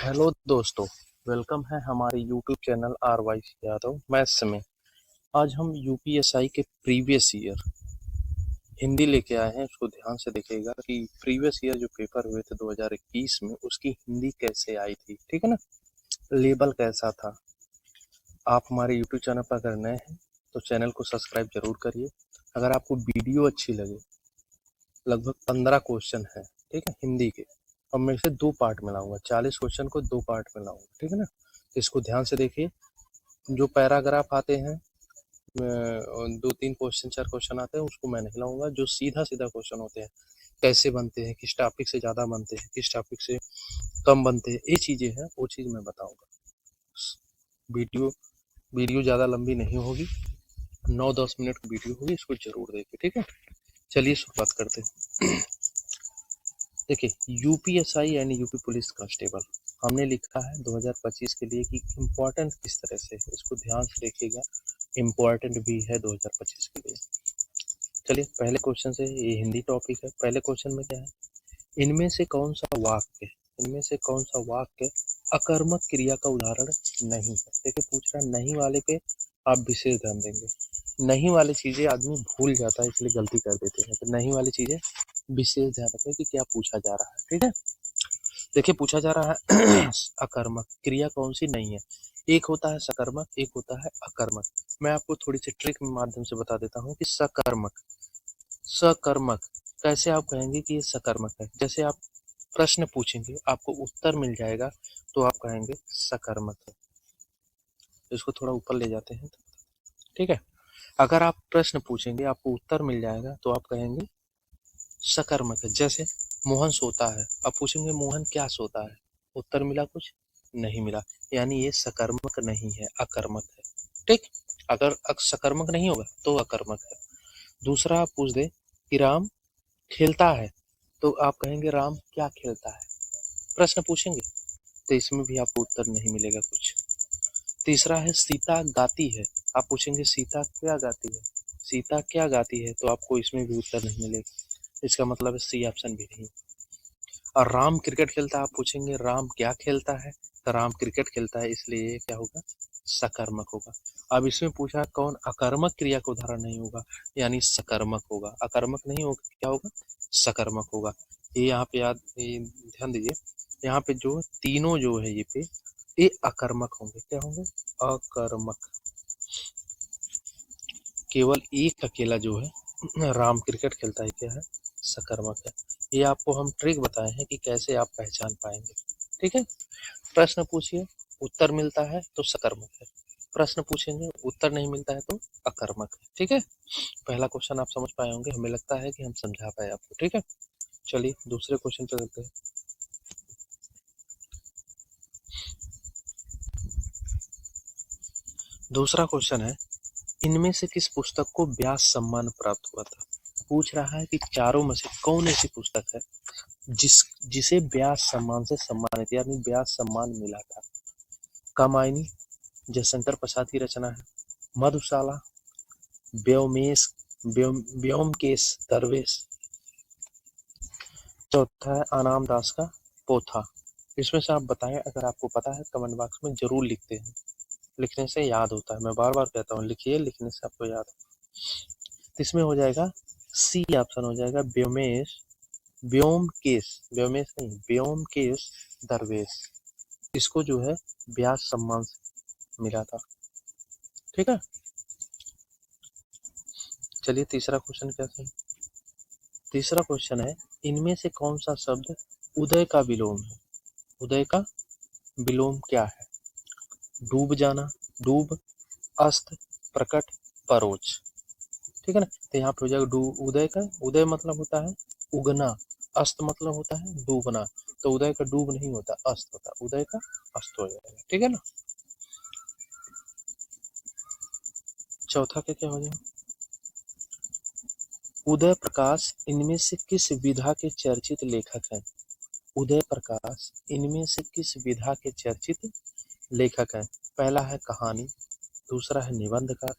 Hello दोस्तों, welcome है हमारे YouTube channel R Y Yadav maths में। आज हम यूपीएसआई के प्रीवियस ईयर हिंदी लेके आए हैं। उसको ध्यान से देखिएगा कि प्रीवियस ईयर जो पेपर हुए थे 2021 में उसकी हिंदी कैसे आई थी, ठीक है ना। लेबल कैसा था। आप हमारे यूट्यूब चैनल पर अगर नए हैं तो चैनल को सब्सक्राइब जरूर करिए। अगर आपको वीडियो अच्छी लगे, लगभग 15 क्वेश्चन है, ठीक है, हिंदी के। अब मैं इसे 2 पार्ट में लाऊंगा, 40 क्वेश्चन को 2 पार्ट में लाऊंगा, ठीक है ना। इसको ध्यान से देखिए। जो पैराग्राफ आते हैं, 2-3 क्वेश्चन 4 क्वेश्चन आते हैं, उसको मैं नहीं लाऊंगा। जो सीधा सीधा क्वेश्चन होते हैं, कैसे बनते हैं, किस टॉपिक से ज़्यादा बनते हैं, किस टॉपिक से कम बनते हैं, ये चीज़ें हैं, वो चीज़ मैं बताऊंगा। वीडियो वीडियो ज़्यादा लंबी नहीं होगी, 9-10 मिनट की वीडियो होगी, इसको जरूर देखिए, ठीक है। चलिए शुरुआत करते हैं। देखिए, यूपीएसआई यानी यूपी पुलिस कांस्टेबल हमने लिखा है 2025 के लिए कि इम्पोर्टेंट किस तरह से है, इसको ध्यान से देखिएगा। इम्पोर्टेंट भी है 2025 के लिए। चलिए पहले क्वेश्चन से, ये हिंदी टॉपिक है। पहले क्वेश्चन में क्या है, इनमें से कौन सा वाक्य इनमें से कौन सा वाक्य अकर्मक क्रिया का उदाहरण नहीं है। देखिए पूछ रहा है नहीं वाले पे आप विशेष ध्यान देंगे। नहीं वाली चीजें आदमी भूल जाता है, इसलिए गलती कर देते हैं। तो नहीं वाली चीजें विशेष ध्यान रखें कि क्या पूछा जा रहा है, ठीक है। देखिए पूछा जा रहा है अकर्मक क्रिया कौन सी नहीं है। एक होता है सकर्मक, एक होता है अकर्मक। मैं आपको थोड़ी सी ट्रिक के माध्यम से बता देता हूँ कि सकर्मक कैसे आप कहेंगे कि ये सकर्मक है। जैसे आप प्रश्न पूछेंगे, आपको उत्तर मिल जाएगा, तो आप कहेंगे सकर्मक है। इसको थोड़ा ऊपर ले जाते हैं, ठीक है। अगर आप प्रश्न पूछेंगे, आपको उत्तर मिल जाएगा, तो आप कहेंगे सकर्मक है। जैसे मोहन सोता है, अब पूछेंगे मोहन क्या सोता है, उत्तर मिला कुछ नहीं मिला, यानी ये सकर्मक नहीं है, अकर्मक है, ठीक। अगर सकर्मक नहीं होगा तो अकर्मक है। दूसरा आप पूछ दे कि राम खेलता है, तो आप कहेंगे राम क्या खेलता है। प्रश्न पूछेंगे तो इसमें भी आपको उत्तर नहीं मिलेगा कुछ। तीसरा है सीता गाती है, आप पूछेंगे सीता क्या गाती है, सीता क्या गाती है, तो आपको इसमें भी उत्तर नहीं मिलेगा। इसका मतलब है सी ऑप्शन भी नहीं। और राम क्रिकेट खेलता है, आप पूछेंगे राम क्या खेलता है, तो राम क्रिकेट खेलता है, इसलिए ये क्या होगा, सकर्मक होगा। अब इसमें पूछा कौन अकर्मक क्रिया का उदाहरण नहीं होगा, यानी सकर्मक होगा। अकर्मक नहीं होगा, क्या होगा, सकर्मक होगा। ये यहाँ पे ध्यान दीजिए, यहाँ पे जो तीनों जो है ये अकर्मक होंगे। क्या होंगे, अकर्मक। केवल एक अकेला जो है राम क्रिकेट खेलता है, क्या है, सकर्मक है। ये आपको हम ट्रिक बताए हैं कि कैसे आप पहचान पाएंगे, ठीक है। प्रश्न पूछिए, उत्तर मिलता है तो सकर्मक है, प्रश्न पूछेंगे उत्तर नहीं मिलता है तो अकर्मक है, ठीक है। पहला क्वेश्चन आप समझ पाए होंगे, हमें लगता है कि हम समझा पाए आपको, ठीक है। चलिए दूसरे क्वेश्चन पे चलते हैं। दूसरा क्वेश्चन है, इनमें से किस पुस्तक को व्यास सम्मान प्राप्त हुआ था। पूछ रहा है कि चारों में से कौन ऐसी पुस्तक है जिसे व्यास सम्मान से सम्मानित यानी व्यास सम्मान मिला था। कामायनी जयशंकर प्रसाद की रचना है, मधुशाला, व्योमेश व्योमकेश दरवेश, चौथा है आनाम दास का पोथा। इसमें से आप बताएं, अगर आपको पता है कमेंट बॉक्स में जरूर लिखते हैं, लिखने से याद होता है। मैं बार बार कहता हूँ लिखिए, लिखने से आपको याद हो। इसमें हो जाएगा सी ऑप्शन हो जाएगा, व्योमेश नहीं, व्योमकेश दरवेश। इसको जो है व्यास सम्मान मिला था, ठीक है। चलिए तीसरा क्वेश्चन क्या है। तीसरा क्वेश्चन है, इनमें से कौन सा शब्द उदय का विलोम है। उदय का विलोम क्या है। डूब जाना, डूब, अस्त, प्रकट, परोच, ठीक है ना। तो यहाँ पे हो जाएगा उदय का, उदय मतलब होता है उगना, अस्त मतलब होता है डूबना। तो उदय का डूब नहीं होता, अस्त होता, उदय का अस्त हो जाएगा, ठीक है ना। चौथा क्या क्या हो जाएगा, उदय प्रकाश इनमें से किस विधा के चर्चित लेखक हैं। उदय प्रकाश इनमें से किस विधा के चर्चित लेखक हैं। पहला है कहानी, दूसरा है निबंधकार,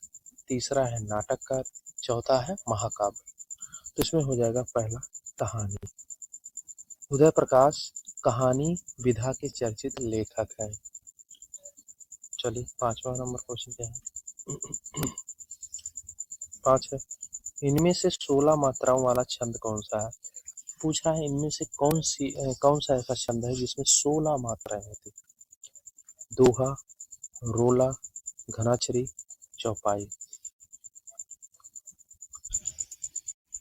तीसरा है नाटककार, चौथा है महाकाव्य। तो इसमें हो जाएगा पहला कहानी। उदय प्रकाश कहानी विधा के चर्चित लेखक हैं। चलिए 5वां नंबर क्वेश्चन क्या है? 5 है, इनमें से 16 मात्राओं वाला छंद कौन सा है? पूछ रहा है इनमें से कौन सा ऐसा छंद है जिसमें 16 मात्राएं होती? दोहा, रोला, घनाक्षरी, चौपाई।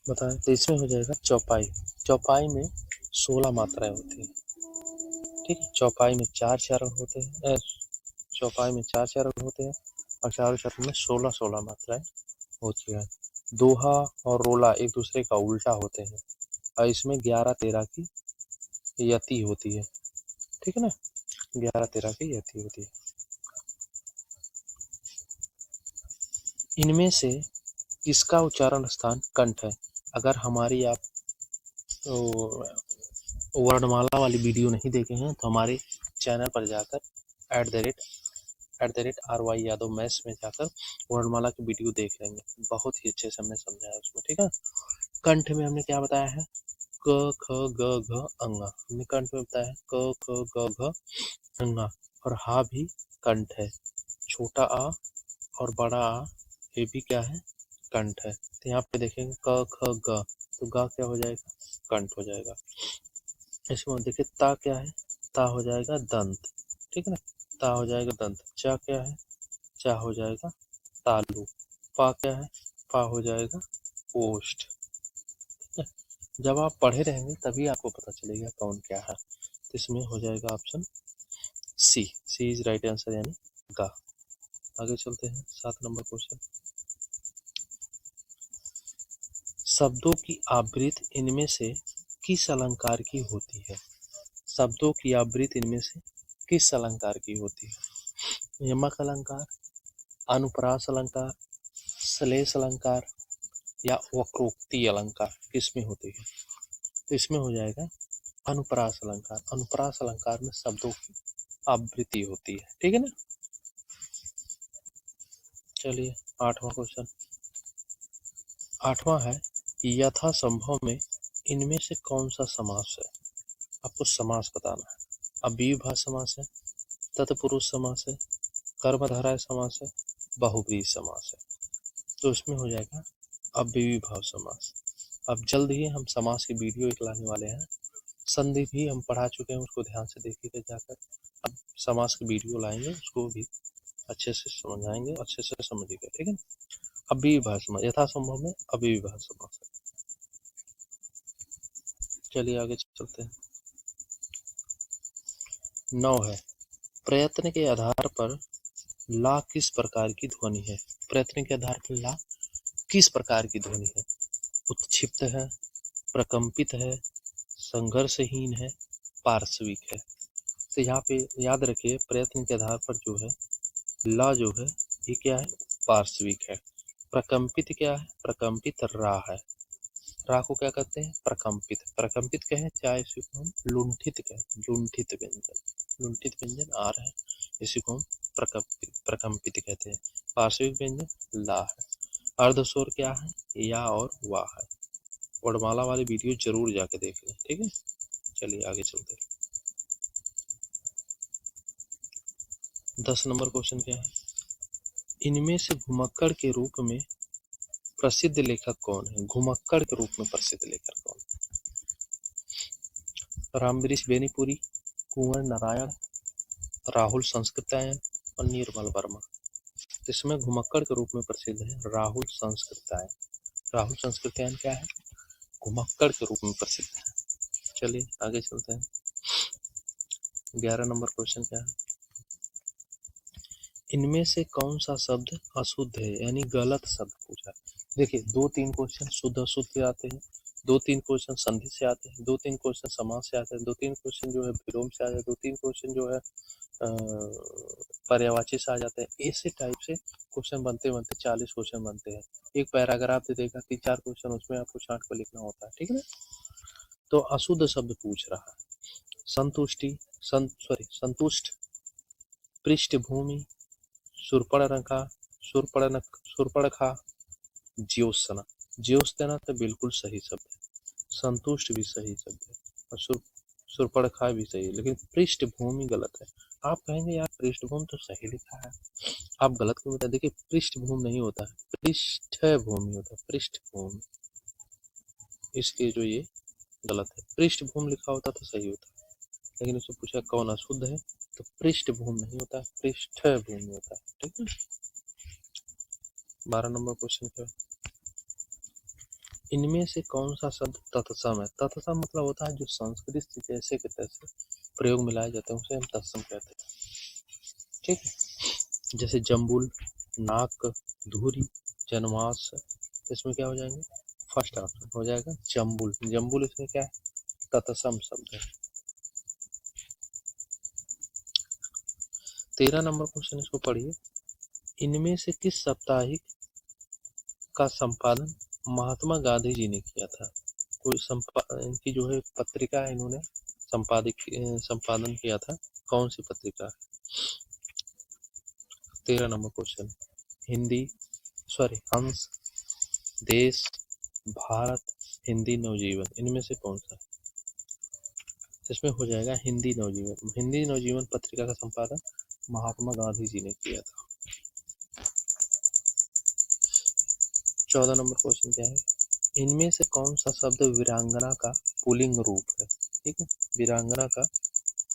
बताएं। तो इसमें हो जाएगा चौपाई। चौपाई में 16 मात्राएं होती हैं। ठीक है, चौपाई में 4 चरण होते हैं। चौपाई में 4 चरण होते हैं और चारों चरण में 16-16 मात्राएं होती है। दोहा और रोला एक दूसरे का उल्टा होते हैं और इसमें 11-13 की यति होती है। ठीक है ना, 11-13 की यति होती है। इनमें से किसका उच्चारण स्थान कंठ है? अगर हमारी आप वर्णमाला वाली वीडियो नहीं देखे हैं तो हमारे चैनल पर जाकर @RY यादव मैथ्स में जाकर वर्णमाला की वीडियो देख लेंगे। बहुत ही अच्छे से हमने समझाया उसमें। ठीक है, कंठ में हमने क्या बताया है? क ख ग घ अंगा। हमने कंठ में बताया है क ख ग घ अंगा। और हा भी कंठ है। छोटा आ और बड़ा आ ये भी क्या है? कंठ है। तो यहाँ पे देखेंगे क ख ग, तो ग क्या हो जाएगा? कंठ हो जाएगा। इसमें देखिए ता क्या है? ता हो जाएगा दंत। ठीक है ना, ता हो जाएगा दंत। चा क्या है? चा हो जाएगा तालु। पा क्या है? पा हो जाएगा ओष्ठ। जब आप पढ़े रहेंगे तभी आपको पता चलेगा कौन क्या है। तो इसमें हो जाएगा option C. C is right answer, यानी गा। आगे चलते हैं 7 नंबर क्वेश्चन। शब्दों की आवृत्ति इनमें से किस अलंकार की होती है? शब्दों की आवृत्ति इनमें से किस अलंकार की होती है? यमक अलंकार, अनुप्रास अलंकार, श्लेष अलंकार या वक्रोक्ति अलंकार, किसमें होती है? तो इसमें हो जाएगा अनुप्रास अलंकार। अनुप्रास अलंकार में शब्दों की आवृत्ति होती है। ठीक है ना। चलिए 8वां क्वेश्चन। 8वां है, यथा संभव में इनमें से कौन सा समास है? आपको समास बताना है। अव्ययीभाव समास है, तत्पुरुष समास है, कर्मधारय समास है, बहुव्रीहि समास है। तो इसमें हो जाएगा अव्ययीभाव समास। अब जल्द ही हम समास की वीडियो एक लाने वाले हैं। संधि भी हम पढ़ा चुके हैं, उसको ध्यान से देखिएगा जाकर। अब समास की वीडियो लाएंगे, उसको भी अच्छे से समझाएंगे, अच्छे से समझिएगा। ठीक है, अव्ययीभाव समास, यथासंभव में अव्ययीभाव समास है। चलिए आगे चलते हैं। 9 है, प्रयत्न के आधार पर ला किस प्रकार की ध्वनि है? प्रयत्न के आधार पर ला किस प्रकार की ध्वनि है? उत्क्षिप्त है, प्रकंपित है, संघर्षहीन है, पार्श्विक है। तो यहाँ पे याद रखिए प्रयत्न के आधार पर जो है ला जो है ये क्या है? पार्श्विक है। प्रकंपित क्या है? प्रकंपित रा है। रा को क्या कहते हैं? प्रकंपित। प्रकंपित कहें चाहे इसी को हम लुंठित कहें, लुंठित व्यंजन, लुंठित व्यंजन आ रहा है, इसी को हम प्रकंपित कहते हैं। पार्श्विक व्यंजन ला है। अर्धस्वर क्या है? या और वा है। वर्णमाला वाली वीडियो जरूर जाके देख लें। ठीक है, चलिए आगे चलते हैं। 10 नंबर क्वेश्चन क्या है? इनमें से घुमक्कड़ के रूप में प्रसिद्ध लेखक कौन है? घुमक्कड़ के रूप में प्रसिद्ध लेखक कौन? रामवृक्ष बेनीपुरी, कुंवर नारायण, राहुल संस्कृतायन और निर्मल वर्मा। इसमें घुमक्कड़ के रूप में प्रसिद्ध है राहुल संस्कृतायन। राहुल संस्कृतायन क्या है? घुमक्कड़ के रूप में प्रसिद्ध है। चलिए आगे चलते हैं। 11 नंबर क्वेश्चन क्या है? इनमें से कौन सा शब्द अशुद्ध है, यानी गलत शब्द पूछा है। देखिए 2-3 क्वेश्चन शुद्ध अशुद्ध से आते हैं, 2-3 क्वेश्चन संधि से आते हैं, 2-3 क्वेश्चन समास से आते हैं, 2-3 क्वेश्चन जो है विलोम से आ जाते हैं, 2-3 क्वेश्चन जो है पर्यायवाची से आ जाते हैं। ऐसे टाइप से क्वेश्चन बनते बनते 40 क्वेश्चन बनते हैं। एक पैराग्राफ दे देगा 3-4 क्वेश्चन, उसमें आपको छांट कर लिखना होता है। ठीक है ना। तो अशुद्ध शब्द पूछ रहा है। संतुष्ट, पृष्ठभूमि, शूर्पणखा, ज्योत्सना। ज्योत्सना तो बिल्कुल सही शब्द है, संतुष्ट भी सही शब्द है, और सुपर्णखा भी सही है, लेकिन पृष्ठभूमि गलत है। आप कहेंगे यार पृष्ठभूमि तो सही लिखा है, आप गलत क्यों बता। देखिए पृष्ठभूमि नहीं होता है, पृष्ठभूमि होता है, पृष्ठभूमि, इसलिए जो ये गलत है। पृष्ठभूमि लिखा होता तो सही होता, लेकिन उससे पूछा कौन अशुद्ध है, तो पृष्ठभूमि नहीं होता, पृष्ठभूमि होता है। ठीक है। 12 नंबर क्वेश्चन क्या, इनमें से कौन सा शब्द तत्सम है। तत्सम मतलब होता है जो संस्कृत से जैसे के तैसे प्रयोग मिलाए जाते हैं, उसे हम तत्सम कहते हैं। ठीक है। जैसे जम्बुल, नाक, धुरी, जनमास, इसमें क्या हो जाएंगे, फर्स्ट ऑप्शन हो जाएगा जम्बुल। जम्बुल इसमें क्या है, तत्सम शब्द है। 13 नंबर क्वेश्चन इसको पढ़िए, इनमें से किस साप्ताहिक का संपादन महात्मा गांधी जी ने किया था। कोई इनकी जो है पत्रिका है, इन्होंने संपादन किया था, कौन सी पत्रिका है। 13 नंबर क्वेश्चन, हंस, देश, भारत, हिंदी नवजीवन, इनमें से कौन सा। इसमें हो जाएगा हिंदी नवजीवन। हिंदी नवजीवन पत्रिका का संपादन महात्मा गांधी जी ने किया था। 14 नंबर क्वेश्चन क्या है, इनमें से कौन सा शब्द वीरांगना का पुल्लिंग रूप है। ठीक है, वीरांगना का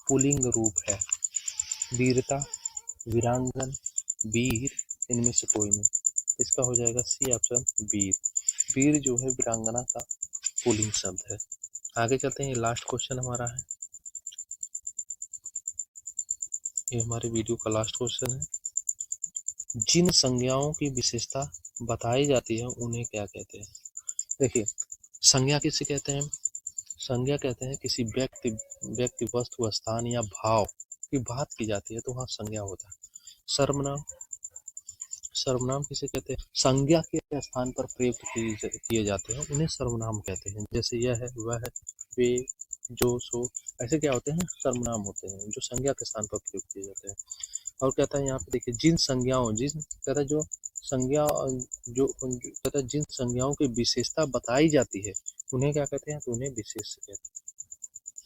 पुल्लिंग रूप है। वीरता, वीरांगन, वीर, इनमें से कोई नहीं। इसका हो जाएगा सी ऑप्शन, वीर। वीर जो है वीरांगना का पुल्लिंग शब्द है। आगे चलते हैं, लास्ट क्वेश्चन हमारा है, ये हमारे वीडियो का लास्ट क्वेश्चन है, जिन संज्ञाओं की विशेषता बताई जाती है उन्हें क्या कहते हैं। देखिए संज्ञा किसे कहते हैं, संज्ञा कहते हैं किसी व्यक्ति वस्तु स्थान या भाव की बात की जाती है तो वहाँ संज्ञा होता है। सर्वनाम, सर्वनाम किसे कहते हैं, संज्ञा के स्थान पर प्रयुक्त किए जाते हैं उन्हें सर्वनाम कहते हैं। जैसे यह है, वह है, वे, जो, सो, ऐसे क्या होते हैं, सर्वनाम होते हैं जो संज्ञा के स्थान पर प्रयुक्त किए जाते हैं। और कहता है यहाँ पे देखिए, जिन संज्ञाओं, जिन कहता है जो संज्ञा, जो कहता है जिन संज्ञाओं की विशेषता बताई जाती है उन्हें क्या कहते हैं, तो उन्हें विशेष कहते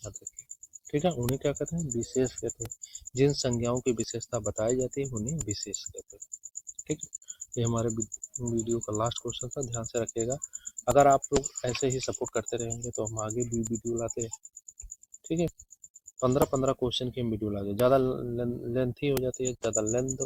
हैं। ठीक है, उन्हें क्या कहते हैं, विशेष कहते हैं। जिन संज्ञाओं की विशेषता बताई जाती है उन्हें विशेष कहते हैं। ठीक है, ये हमारे वीडियो का लास्ट क्वेश्चन था, ध्यान से रखिएगा। अगर आप लोग ऐसे ही सपोर्ट करते रहेंगे तो हम आगे भी वीडियो लाते हैं। ठीक है, 15-15 क्वेश्चन की हम वीडियो लाते, ज़्यादा लेंथी हो जाती है, ज़्यादा लेंथ